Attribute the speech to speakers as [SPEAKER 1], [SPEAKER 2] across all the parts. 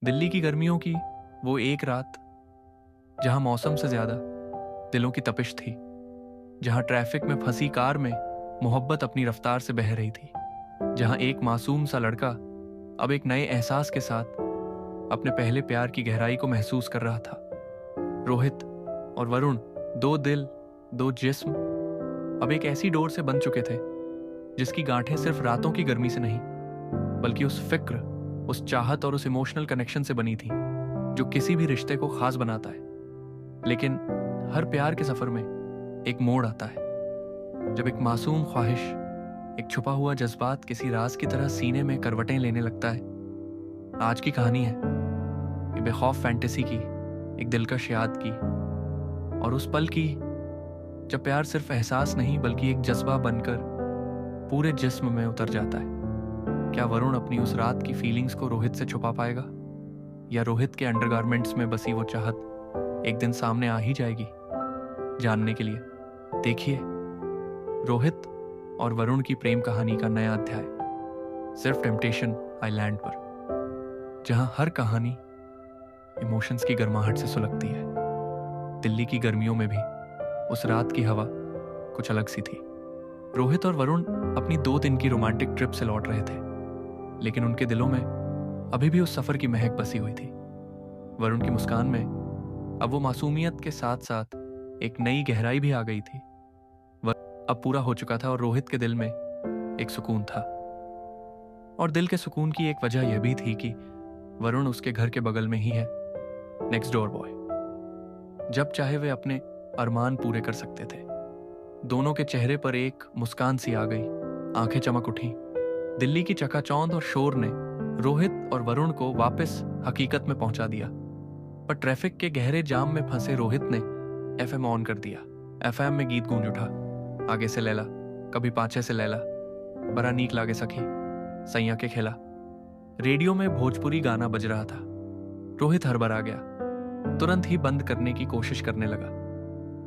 [SPEAKER 1] दिल्ली की गर्मियों की वो एक रात, जहां मौसम से ज्यादा दिलों की तपिश थी, जहां ट्रैफिक में फंसी कार में मोहब्बत अपनी रफ्तार से बह रही थी, जहां एक मासूम सा लड़का अब एक नए एहसास के साथ अपने पहले प्यार की गहराई को महसूस कर रहा था। रोहित और वरुण, दो दिल, दो जिस्म, अब एक ऐसी डोर से बंध चुके थे जिसकी गांठें सिर्फ रातों की गर्मी से नहीं, बल्कि उस फिक्र, उस चाहत और उस इमोशनल कनेक्शन से बनी थी जो किसी भी रिश्ते को खास बनाता है। लेकिन हर प्यार के सफर में एक मोड़ आता है, जब एक मासूम ख्वाहिश, एक छुपा हुआ जज्बात किसी राज की तरह सीने में करवटें लेने लगता है। आज की कहानी है ये बेखौफ फैंटेसी की, एक दिलकश याद की, और उस पल की जब प्यार सिर्फ एहसास नहीं बल्कि एक जज्बा बनकर पूरे जिस्म में उतर जाता है। क्या वरुण अपनी उस रात की फीलिंग्स को रोहित से छुपा पाएगा, या रोहित के अंडरगारमेंट्स में बसी वो चाहत एक दिन सामने आ ही जाएगी? जानने के लिए देखिए रोहित और वरुण की प्रेम कहानी का नया अध्याय, सिर्फ टेम्पटेशन आइलैंड पर, जहां हर कहानी इमोशंस की गर्माहट से सुलगती है। दिल्ली की गर्मियों में भी उस रात की हवा कुछ अलग सी थी। रोहित और वरुण अपनी 2 दिन की रोमांटिक ट्रिप से लौट रहे थे, लेकिन उनके दिलों में अभी भी उस सफर की महक बसी हुई थी। वरुण की मुस्कान में अब वो मासूमियत के साथ साथ एक नई गहराई भी आ गई थी। वह अब पूरा हो चुका था और रोहित के दिल में एक सुकून था। और दिल के सुकून की एक वजह यह भी थी कि वरुण उसके घर के बगल में ही है, नेक्स्ट डोर बॉय। जब चाहे वे अपने अरमान पूरे कर सकते थे। दोनों के चेहरे पर एक मुस्कान सी आ गई, आंखें चमक उठी। दिल्ली की चकाचौंध और शोर ने रोहित और वरुण को वापस हकीकत में पहुंचा दिया। पर ट्रैफिक के गहरे जाम में फंसे रोहित ने एफएम ऑन कर दिया। एफएम में गीत गूंज उठा, आगे से लैला, कभी पाछे से लैला, बड़ा नीक लागे सखी, सैया के खेला। रेडियो में भोजपुरी गाना बज रहा था। रोहित हड़बड़ा गया, तुरंत ही बंद करने की कोशिश करने लगा,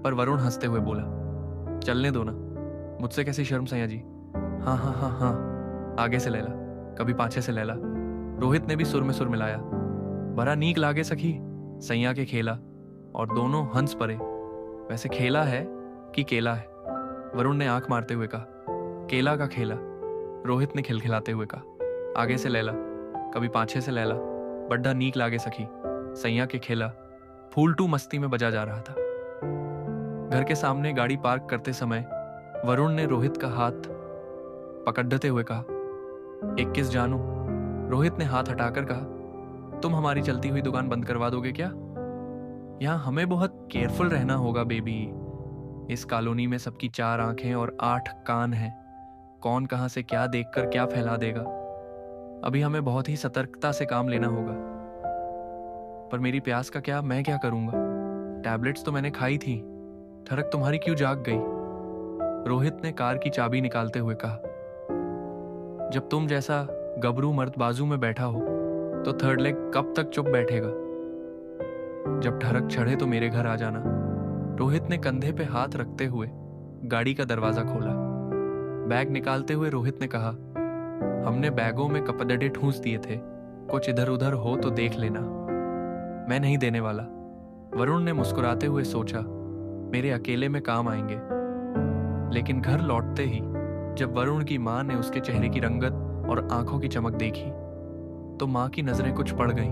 [SPEAKER 1] पर वरुण हंसते हुए बोला, चलने दो ना, मुझसे कैसी शर्म सैया जी। हाँ हाँ हाँ हाँ, आगे से लैला, कभी पाछे से लैला। रोहित ने भी सुर में सुर मिलाया, बड़ा नीक लागे सखी, सैया के खेला। और दोनों हंस पड़े। वैसे खेला है कि केला है? वरुण ने आंख मारते हुए कहा। केला का खेला, रोहित ने खिलखिलाते हुए कहा। आगे से लैला, कभी पाछे से लैला, बड्ढा नीक लागे सखी, सैया के खेला फूल टू मस्ती में बजा जा रहा था। घर के सामने गाड़ी पार्क करते समय वरुण ने रोहित का हाथ पकड़ते हुए कहा, एक किस जानू। रोहित ने हाथ हटाकर कहा, तुम हमारी चलती हुई दुकान बंद करवा दोगे क्या? यहां हमें बहुत केयरफुल रहना होगा बेबी। इस कॉलोनी में सबकी 4 आंखें और 8 कान हैं। कौन कहां से क्या देखकर क्या फैला देगा। अभी हमें बहुत ही सतर्कता से काम लेना होगा। पर मेरी प्यास का क्या, मैं क्या करूंगा? टैबलेट्स तो मैंने खाई थी, ठरक तुम्हारी क्यों जाग गई? रोहित ने कार की चाबी निकालते हुए कहा, जब तुम जैसा गबरू मर्द बाजू में बैठा हो तो थर्ड लेग कब तक चुप बैठेगा? जब ठरक चढ़े तो मेरे घर आ जाना। रोहित ने कंधे पे हाथ रखते हुए गाड़ी का दरवाजा खोला। बैग निकालते हुए रोहित ने कहा, हमने बैगों में कपड़े ठूंस दिए थे, कुछ इधर उधर हो तो देख लेना। मैं नहीं देने वाला। वरुण ने मुस्कुराते हुए सोचा, मेरे अकेले में काम आएंगे। लेकिन घर लौटते ही जब वरुण की मां ने उसके चेहरे की रंगत और आंखों की चमक देखी तो मां की नजरें कुछ पड़ गईं।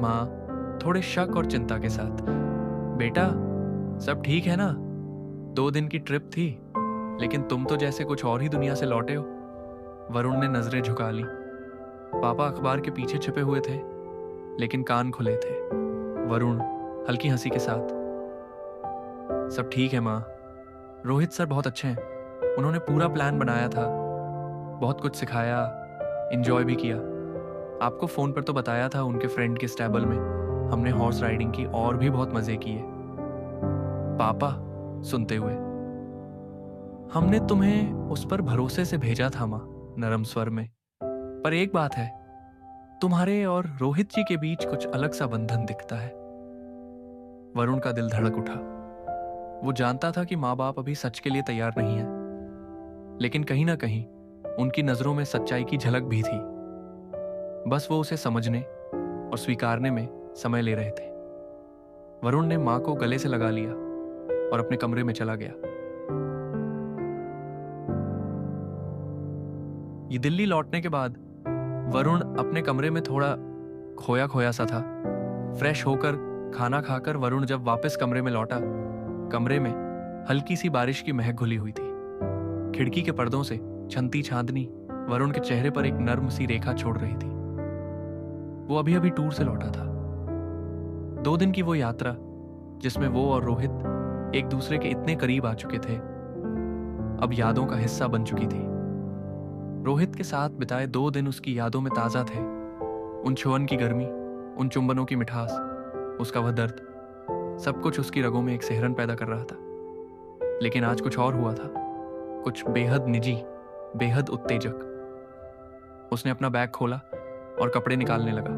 [SPEAKER 1] मां थोड़े शक और चिंता के साथ, बेटा सब ठीक है ना? 2 दिन की ट्रिप थी, लेकिन तुम तो जैसे कुछ और ही दुनिया से लौटे हो। वरुण ने नजरें झुका ली। पापा अखबार के पीछे छिपे हुए थे, लेकिन कान खुले थे। वरुण हल्की हंसी के साथ, सब ठीक है मां। रोहित सर बहुत अच्छे हैं, उन्होंने पूरा प्लान बनाया था, बहुत कुछ सिखाया, एंजॉय भी किया। आपको फोन पर तो बताया था उनके फ्रेंड के स्टैबल में हमने हॉर्स राइडिंग की और भी बहुत मजे किए। पापा सुनते हुए, हमने तुम्हें उस पर भरोसे से भेजा था मां, नरम स्वर में। पर एक बात है, तुम्हारे और रोहित जी के बीच कुछ अलग सा बंधन दिखता है। वरुण का दिल धड़क उठा। वो जानता था कि माँ बाप अभी सच के लिए तैयार नहीं है, लेकिन कहीं ना कहीं उनकी नजरों में सच्चाई की झलक भी थी। बस वो उसे समझने और स्वीकारने में समय ले रहे थे। वरुण ने मां को गले से लगा लिया और अपने कमरे में चला गया। ये दिल्ली लौटने के बाद वरुण अपने कमरे में थोड़ा खोया खोया सा था। फ्रेश होकर खाना खाकर वरुण जब वापस कमरे में लौटा, कमरे में हल्की सी बारिश की महक घुली हुई थी। खिड़की के पर्दों से छनती चांदनी वरुण के चेहरे पर एक नर्म सी रेखा छोड़ रही थी। वो अभी अभी टूर से लौटा था। 2 दिन की वो यात्रा जिसमें वो और रोहित एक दूसरे के इतने करीब आ चुके थे, अब यादों का हिस्सा बन चुकी थी। रोहित के साथ बिताए 2 दिन उसकी यादों में ताजा थे। उन छुअन की गर्मी, उन चुंबनों की मिठास, उसका वह दर्द, सब कुछ उसकी रगों में एक सिहरन पैदा कर रहा था। लेकिन आज कुछ और हुआ था, कुछ बेहद निजी, बेहद उत्तेजक। उसने अपना बैग खोला और कपड़े निकालने लगा।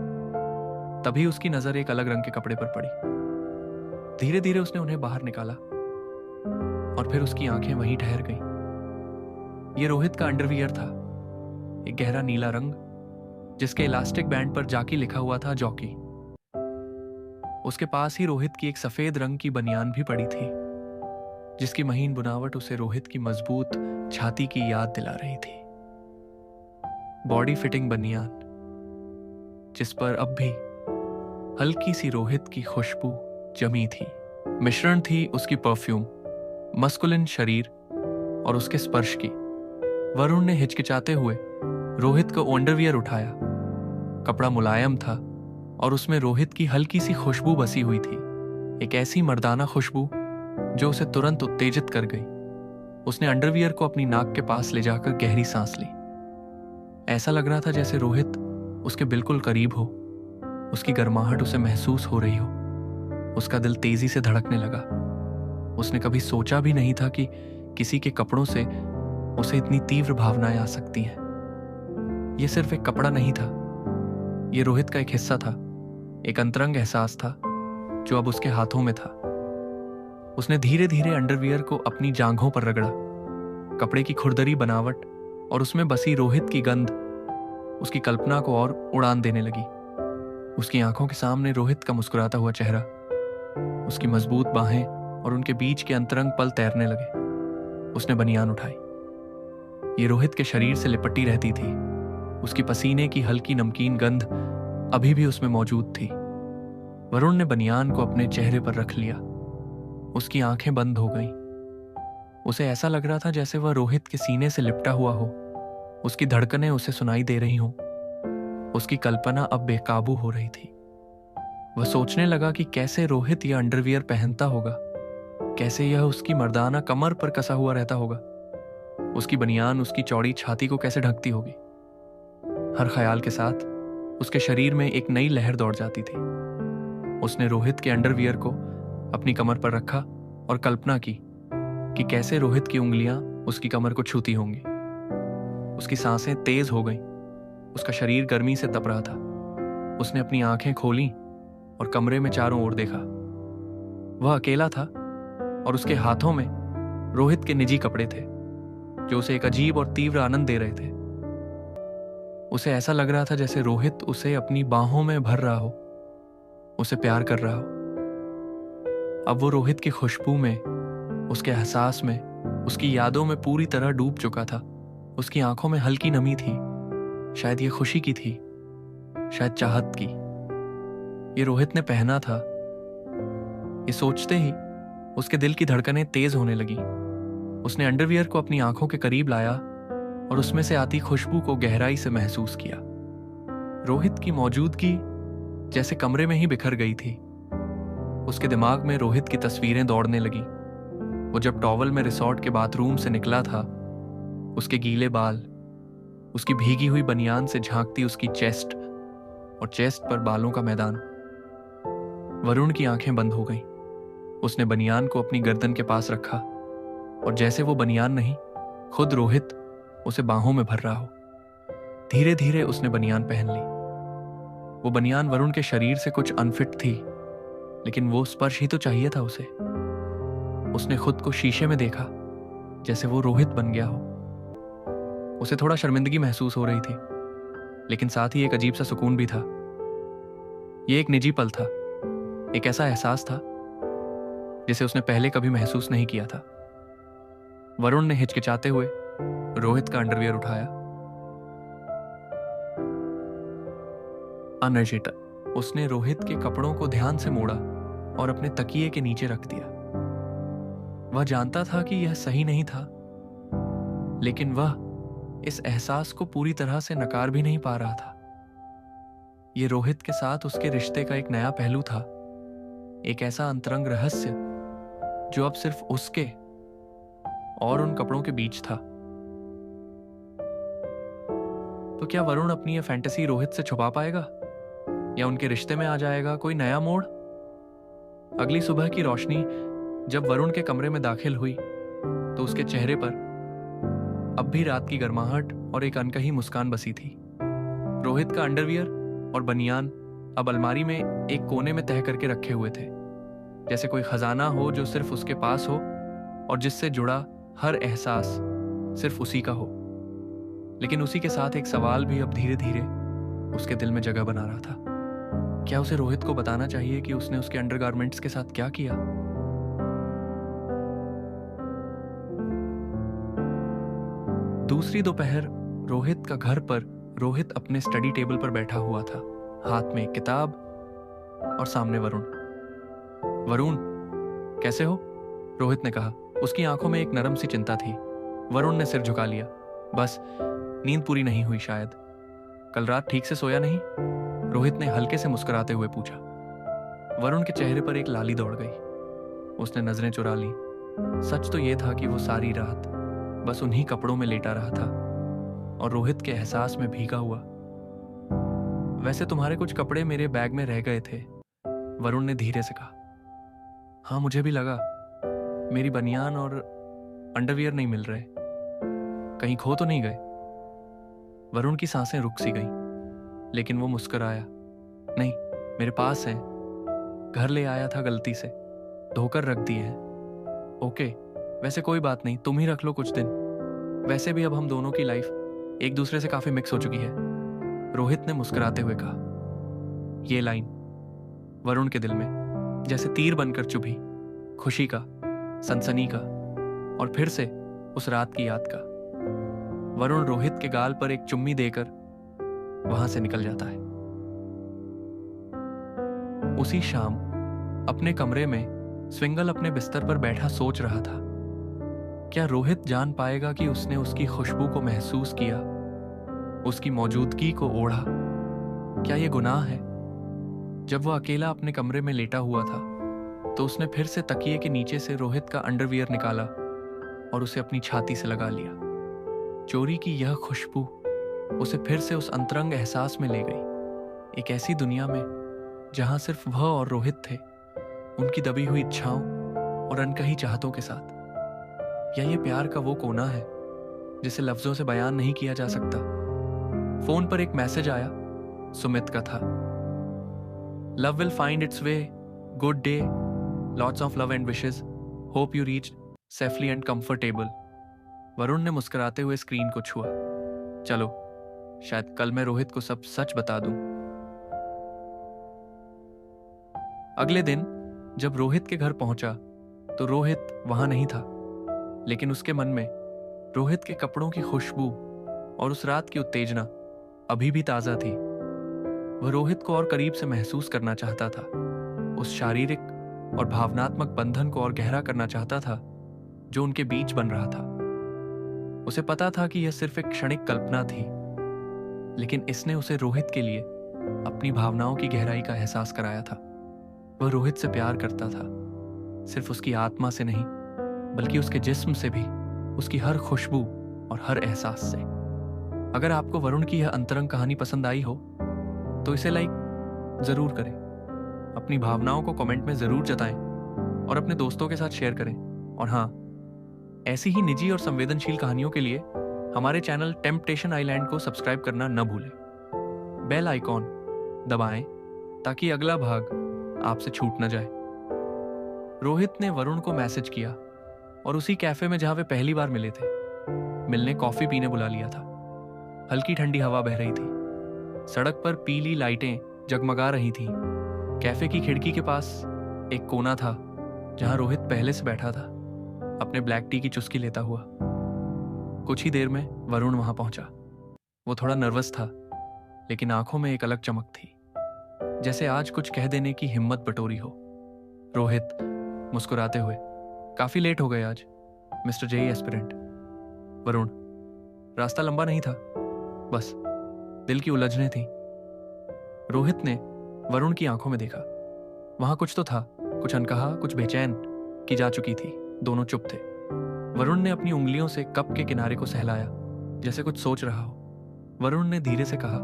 [SPEAKER 1] तभी उसकी नजर एक अलग रंग के कपड़े पर पड़ी। धीरे धीरे उसने उन्हें बाहर निकाला और फिर उसकी आंखें वहीं ठहर गईं। ये रोहित का अंडरवियर था, एक गहरा नीला रंग जिसके इलास्टिक बैंड पर जाकी लिखा हुआ था, जॉकी। उसके पास ही रोहित की एक सफेद रंग की बनियान भी पड़ी थी, जिसकी महीन बुनावट उसे रोहित की मजबूत छाती की याद दिला रही थी। बॉडी फिटिंग बनियान जिस पर अब भी हल्की सी रोहित की खुशबू जमी थी। मिश्रण थी उसकी परफ्यूम, मस्कुलिन शरीर और उसके स्पर्श की। वरुण ने हिचकिचाते हुए रोहित को अंडरवियर उठाया। कपड़ा मुलायम था और उसमें रोहित की हल्की सी खुशबू बसी हुई थी, एक ऐसी मर्दाना खुशबू जो उसे तुरंत उत्तेजित कर गई। उसने अंडरवियर को अपनी नाक के पास ले जाकर गहरी सांस ली। ऐसा लग रहा था जैसे रोहित उसके बिल्कुल करीब हो, उसकी गर्माहट उसे महसूस हो रही हो। उसका दिल तेजी से धड़कने लगा। उसने कभी सोचा भी नहीं था कि किसी के कपड़ों से उसे इतनी तीव्र भावनाएं आ सकती हैं। यह सिर्फ एक कपड़ा नहीं था, यह रोहित का एक हिस्सा था, एक अंतरंग एहसास था जो अब उसके हाथों में था। उसने धीरे धीरे अंडरवियर को अपनी जांघों पर रगड़ा। कपड़े की खुरदरी बनावट और उसमें बसी रोहित की गंध उसकी कल्पना को और उड़ान देने लगी। उसकी आंखों के सामने रोहित का मुस्कुराता हुआ चेहरा, उसकी मजबूत बाहें और उनके बीच के अंतरंग पल तैरने लगे। उसने बनियान उठाई। ये रोहित के शरीर से लिपटी रहती थी। उसकी पसीने की हल्की नमकीन गंध अभी भी उसमें मौजूद थी। वरुण ने बनियान को अपने चेहरे पर रख लिया। उसकी आंखें बंद हो गईं। उसे ऐसा लग रहा था जैसे वह रोहित के सीने से लिपटा हुआ हो। उसकी धड़कनें उसे सुनाई दे रही हों। उसकी कल्पना अब बेकाबू हो रही थी। वह सोचने लगा कि कैसे रोहित यह अंडरवियर पहनता होगा, कैसे यह उसकी मर्दाना कमर पर कसा हुआ रहता होगा, उसकी बनियान उसकी चौड़ी छाती को कैसे ढकती होगी। हर ख्याल के साथ उसके शरीर में एक नई लहर दौड़ जाती थी। उसने रोहित के अंडरवियर को अपनी कमर पर रखा और कल्पना की कि कैसे रोहित की उंगलियां उसकी कमर को छूती होंगी। उसकी सांसें तेज हो गईं। उसका शरीर गर्मी से तप रहा था। उसने अपनी आंखें खोलीं और कमरे में चारों ओर देखा। वह अकेला था और उसके हाथों में रोहित के निजी कपड़े थे जो उसे एक अजीब और तीव्र आनंद दे रहे थे। उसे ऐसा लग रहा था जैसे रोहित उसे अपनी बाहों में भर रहा हो, उसे प्यार कर रहा हो। अब वो रोहित की खुशबू में, उसके एहसास में, उसकी यादों में पूरी तरह डूब चुका था। उसकी आंखों में हल्की नमी थी। शायद ये खुशी की थी, शायद चाहत की। ये रोहित ने पहना था। ये सोचते ही उसके दिल की धड़कनें तेज होने लगी। उसने अंडरवियर को अपनी आंखों के करीब लाया और उसमें से आती खुशबू को गहराई से महसूस किया। रोहित की मौजूदगी जैसे कमरे में ही बिखर गई थी। उसके दिमाग में रोहित की तस्वीरें दौड़ने लगी। वो जब टॉवल में रिसॉर्ट के बाथरूम से निकला था, उसके गीले बाल, उसकी भीगी हुई बनियान से झांकती उसकी चेस्ट और चेस्ट पर बालों का मैदान। वरुण की आंखें बंद हो गईं। उसने बनियान को अपनी गर्दन के पास रखा और जैसे वो बनियान नहीं, खुद रोहित उसे बाहों में भर रहा हो। धीरे धीरे उसने बनियान पहन ली। वो बनियान वरुण के शरीर से कुछ अनफिट थी, लेकिन वो स्पर्श ही तो चाहिए था उसे। उसने खुद को शीशे में देखा जैसे वो रोहित बन गया हो। उसे थोड़ा शर्मिंदगी महसूस हो रही थी, लेकिन साथ ही एक अजीब सा सुकून भी था। ये एक निजी पल था, एक ऐसा एहसास था जिसे उसने पहले कभी महसूस नहीं किया था। वरुण ने हिचकिचाते हुए रोहित का अंडरवियर उठाया। अनर्जेटा उसने रोहित के कपड़ों को ध्यान से मोड़ा और अपने तकिए के नीचे रख दिया। वह जानता था कि यह सही नहीं था, लेकिन वह इस एहसास को पूरी तरह से नकार भी नहीं पा रहा था। यह रोहित के साथ उसके रिश्ते का एक नया पहलू था, एक ऐसा अंतरंग रहस्य जो अब सिर्फ उसके और उन कपड़ों के बीच था। तो क्या वरुण अपनी यह फैंटेसी रोहित से छुपा पाएगा या उनके रिश्ते में आ जाएगा कोई नया मोड़? अगली सुबह की रोशनी जब वरुण के कमरे में दाखिल हुई तो उसके चेहरे पर अब भी रात की गर्माहट और एक अनकही मुस्कान बसी थी। रोहित का अंडरवियर और बनियान अब अलमारी में एक कोने में तह करके रखे हुए थे, जैसे कोई खजाना हो जो सिर्फ उसके पास हो और जिससे जुड़ा हर एहसास सिर्फ उसी का हो। लेकिन उसी के साथ एक सवाल भी अब धीरे धीरे उसके दिल में जगह बना रहा था। क्या उसे रोहित को बताना चाहिए कि उसने उसके अंडरगारमेंट्स के साथ क्या किया? दूसरी दोपहर रोहित का घर पर रोहित अपने स्टडी टेबल पर बैठा हुआ था, हाथ में एक किताब और सामने वरुण। वरुण, कैसे हो? रोहित ने कहा। उसकी आंखों में एक नरम सी चिंता थी। वरुण ने सिर झुका लिया। बस नींद पूरी नहीं हुई शायद। कल रात ठीक से सोया नहीं? रोहित ने हल्के से मुस्कुराते हुए पूछा। वरुण के चेहरे पर एक लाली दौड़ गई। उसने नजरें चुरा ली। सच तो यह था कि वो सारी रात बस उन्हीं कपड़ों में लेटा रहा था और रोहित के एहसास में भीगा हुआ। वैसे तुम्हारे कुछ कपड़े मेरे बैग में रह गए थे, वरुण ने धीरे से कहा। हाँ, मुझे भी लगा। मेरी बनियान और अंडरवियर नहीं मिल रहे। कहीं खो तो नहीं गए? वरुण की सांसें रुक सी गईं, लेकिन वो मुस्कुराया। नहीं, मेरे पास हैं। घर ले आया था गलती से, धोकर रख दिए हैं। ओके, वैसे कोई बात नहीं, तुम ही रख लो कुछ दिन। वैसे भी अब हम दोनों की लाइफ एक दूसरे से काफी मिक्स हो चुकी है, रोहित ने मुस्कुराते हुए कहा। ये लाइन वरुण के दिल में जैसे तीर बनकर चुभी, खुशी का, सनसनी का और फिर से उस रात की याद का। वरुण रोहित के गाल पर एक चुम्मी देकर वहां से निकल जाता है। उसी शाम अपने कमरे में स्विंगल अपने बिस्तर पर बैठा सोच रहा था, क्या रोहित जान पाएगा कि उसने उसकी खुशबू को महसूस किया, उसकी मौजूदगी को ओढ़ा? क्या यह गुनाह है? जब वह अकेला अपने कमरे में लेटा हुआ था तो उसने फिर से तकिए के नीचे से रोहित का अंडरवियर निकाला और उसे अपनी छाती से लगा लिया। चोरी की यह खुशबू उसे फिर से उस अंतरंग एहसास में ले गई, एक ऐसी दुनिया में जहां सिर्फ वह और रोहित थे, उनकी दबी हुई इच्छाओं और अनकही चाहतों के साथ। या ये प्यार का वो कोना है जिसे लफ्जों से बयान नहीं किया जा सकता। फोन पर एक मैसेज आया, सुमित का था। Love will find its way, good day, lots of love and wishes, hope you reach safely and comfortable. Varun ने मुस्कुराते हुए स्क्रीन को छुआ। चलो, शायद कल मैं रोहित को सब सच बता दूं। अगले दिन जब रोहित के घर पहुंचा तो रोहित वहां नहीं था, लेकिन उसके मन में रोहित के कपड़ों की खुशबू और उस रात की उत्तेजना अभी भी ताजा थी। वह रोहित को और करीब से महसूस करना चाहता था, उस शारीरिक और भावनात्मक बंधन को और गहरा करना चाहता था जो उनके बीच बन रहा था। उसे पता था कि यह सिर्फ एक क्षणिक कल्पना थी, लेकिन इसने उसे रोहित के लिए अपनी भावनाओं की गहराई का एहसास कराया था। वह रोहित से प्यार करता था, सिर्फ उसकी आत्मा से नहीं, बल्कि उसके जिस्म से भी, उसकी हर खुशबू और हर एहसास से। अगर आपको वरुण की यह अंतरंग कहानी पसंद आई हो तो इसे लाइक जरूर करें, अपनी भावनाओं को कमेंट में जरूर जताएं और अपने दोस्तों के साथ शेयर करें। और हाँ, ऐसी ही निजी और संवेदनशील कहानियों के लिए हमारे चैनल टेम्पटेशन आइलैंड को सब्सक्राइब करना न भूलें। बेल आइकॉन दबाएं ताकि अगला भाग आपसे छूट न जाए। रोहित ने वरुण को मैसेज किया और उसी कैफे में जहां वे पहली बार मिले थे, मिलने कॉफी पीने बुला लिया था। हल्की ठंडी हवा बह रही थी, सड़क पर पीली लाइटें जगमगा रही थीं कैफे की खिड़की के पास एक कोना था जहां रोहित पहले से बैठा था, अपने ब्लैक टी की चुस्की लेता हुआ। कुछ ही देर में वरुण वहां पहुंचा। वो थोड़ा नर्वस था, लेकिन आंखों में एक अलग चमक थी, जैसे आज कुछ कह देने की हिम्मत बटोरी हो। रोहित मुस्कुराते हुए, काफी लेट हो गए आज मिस्टर जेई एस्पिरेंट। वरुण, रास्ता लंबा नहीं था, बस दिल की उलझनें थी। रोहित ने वरुण की आंखों में देखा। वहां कुछ तो था, कुछ अनकहा, कुछ बेचैन की जा चुकी थी। दोनों चुप थे। वरुण ने अपनी उंगलियों से कप के किनारे को सहलाया, जैसे कुछ सोच रहा हो। वरुण ने धीरे से कहा,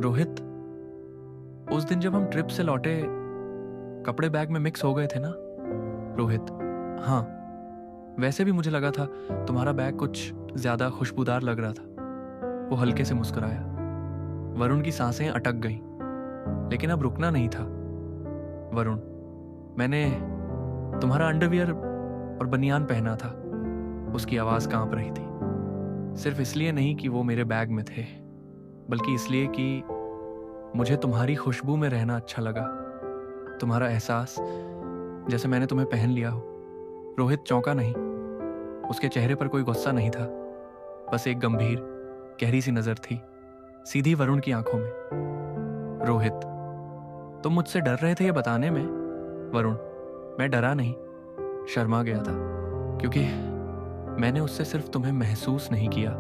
[SPEAKER 1] रोहित, उस दिन जब हम ट्रिप से लौटे कपड़े बैग में मिक्स हो गए थे ना? रोहित, हाँ, वैसे भी मुझे लगा था तुम्हारा बैग कुछ ज्यादा खुशबूदार लग रहा था। वो हल्के से मुस्कुराया। वरुण की सांसें अटक गईं, लेकिन अब रुकना नहीं था। वरुण, मैंने तुम्हारा अंडरवियर और बनियान पहना था। उसकी आवाज कांप रही थी। सिर्फ इसलिए नहीं कि वो मेरे बैग में थे, बल्कि इसलिए कि मुझे तुम्हारी खुशबू में रहना अच्छा लगा। तुम्हारा एहसास, जैसे मैंने तुम्हें पहन लिया हो। रोहित चौंका नहीं। उसके चेहरे पर कोई गुस्सा नहीं था, बस एक गंभीर, गहरी सी नजर थी, सीधी वरुण की आंखों में। रोहित, तुम मुझसे डर रहे थे ये बताने में? वरुण, मैं डरा नहीं, शर्मा गया था, क्योंकि मैंने उससे सिर्फ तुम्हें महसूस नहीं किया,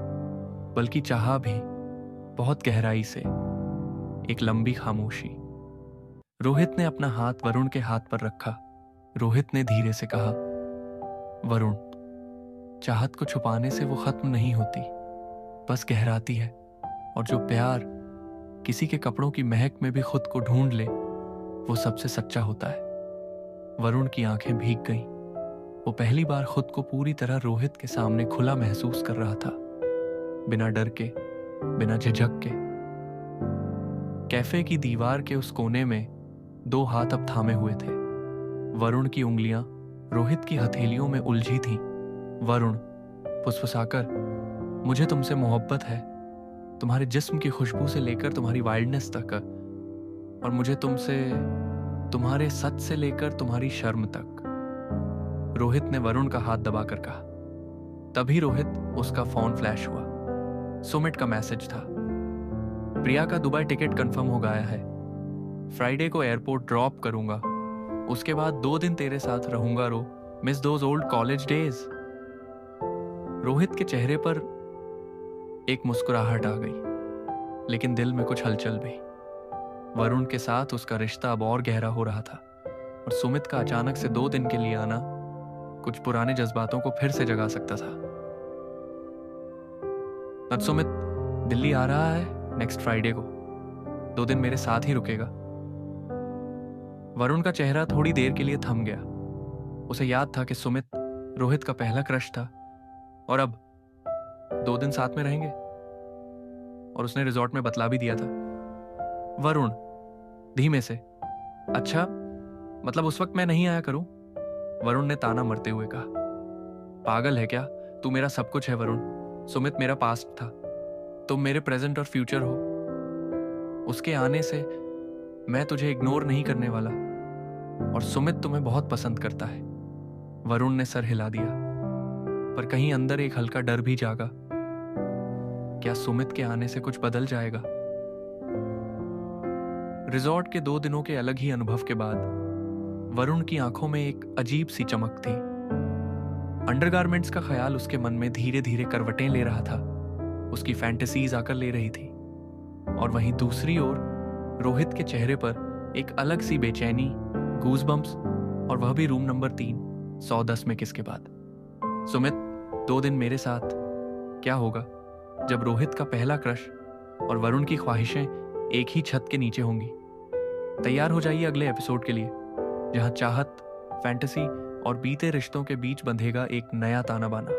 [SPEAKER 1] बल्कि चाहा भी, बहुत गहराई से। एक लंबी खामोशी। रोहित ने अपना हाथ वरुण के हाथ पर रखा। रोहित ने धीरे से कहा, वरुण, चाहत को छुपाने से वो खत्म नहीं होती, बस गहराती है। और जो प्यार किसी के कपड़ों की महक में भी खुद को ढूंढ ले, वो सबसे सच्चा होता है। वरुण की आंखें भीग गईं। वो पहली बार खुद को पूरी तरह रोहित के सामने खुला महसूस कर रहा था, बिना डर के, बिना झिझक के। कैफे की दीवार के उस कोने में दो हाथ अब थामे हुए थे। वरुण की उंगलियां रोहित की हथेलियों में उलझी थीं। वरुण फुसफुसाकर, मुझे तुमसे मोहब्बत है, तुम्हारे जिस्म की खुशबू से लेकर तुम्हारी वाइल्डनेस तक, और मुझे तुमसे, तुम्हारे सच से लेकर तुम्हारी शर्म तक। रोहित ने वरुण का हाथ दबाकर कहा। तभी रोहित उसका फोन फ्लैश हुआ। सुमित का मैसेज था, प्रिया का दुबई टिकट कंफर्म हो गया है। फ्राइडे को एयरपोर्ट ड्रॉप करूंगा, उसके बाद 2 दिन तेरे साथ रहूंगा। Miss those old college days. Rohit के चेहरे पर एक मुस्कुराहट आ गई, लेकिन दिल में कुछ हलचल भी। वरुण के साथ उसका रिश्ता अब और गहरा हो रहा था, और सुमित का अचानक से 2 दिन के लिए आना कुछ पुराने जज्बातों को फिर से जगा सकता था। सुमित दिल्ली आ रहा है नेक्स्ट फ्राइडे को, 2 दिन मेरे साथ ही रुकेगा। वरुण का चेहरा थोड़ी देर के लिए थम गया। उसे याद था कि सुमित रोहित का पहला क्रश था, और अब 2 दिन साथ में रहेंगे, और उसने रिजॉर्ट में बतला भी दिया था। वरुण धीमे से, अच्छा, मतलब उस वक्त मैं नहीं आया करूं? वरुण ने ताना मरते हुए कहा। पागल है क्या तू? मेरा सब कुछ है वरुण। सुमित मेरा पास्ट था, तुम मेरे प्रेजेंट और फ्यूचर हो। उसके आने से मैं तुझे इग्नोर नहीं करने वाला, और सुमित तुम्हें बहुत पसंद करता है। वरुण ने सर हिला दिया, पर कहीं अंदर एक हल्का डर भी जागा। क्या सुमित के आने से कुछ बदल जाएगा? रिजॉर्ट के 2 दिनों के अलग ही अनुभव के बाद वरुण की आंखों में एक अजीब सी चमक थी। अंडरगारमेंट्स का ख्याल उसके मन में धीरे धीरे करवटें ले रहा था, उसकी फैंटेसीज आकर ले रही थी। और वहीं दूसरी ओर रोहित के चेहरे पर एक अलग सी बेचैनी, गूज़बम्प्स, और वह भी रूम नंबर 3 110 में किसके बाद। सुमित, 2 दिन मेरे साथ। क्या होगा जब रोहित का पहला क्रश और वरुण की ख्वाहिशें एक ही छत के नीचे होंगी? तैयार हो जाइए अगले एपिसोड के लिए, जहां चाहत, फैंटेसी और बीते रिश्तों के बीच बंधेगा एक नया ताना बाना।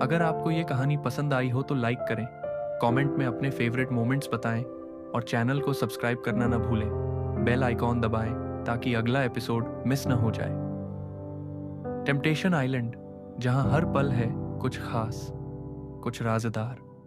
[SPEAKER 1] अगर आपको ये कहानी पसंद आई हो तो लाइक करें, कमेंट में अपने फेवरेट मोमेंट्स बताएं, और चैनल को सब्सक्राइब करना न भूलें। बेल आइकॉन दबाएं ताकि अगला एपिसोड मिस न हो जाए। टेम्पटेशन आइलैंड, जहां हर पल है कुछ खास, कुछ राज़दार।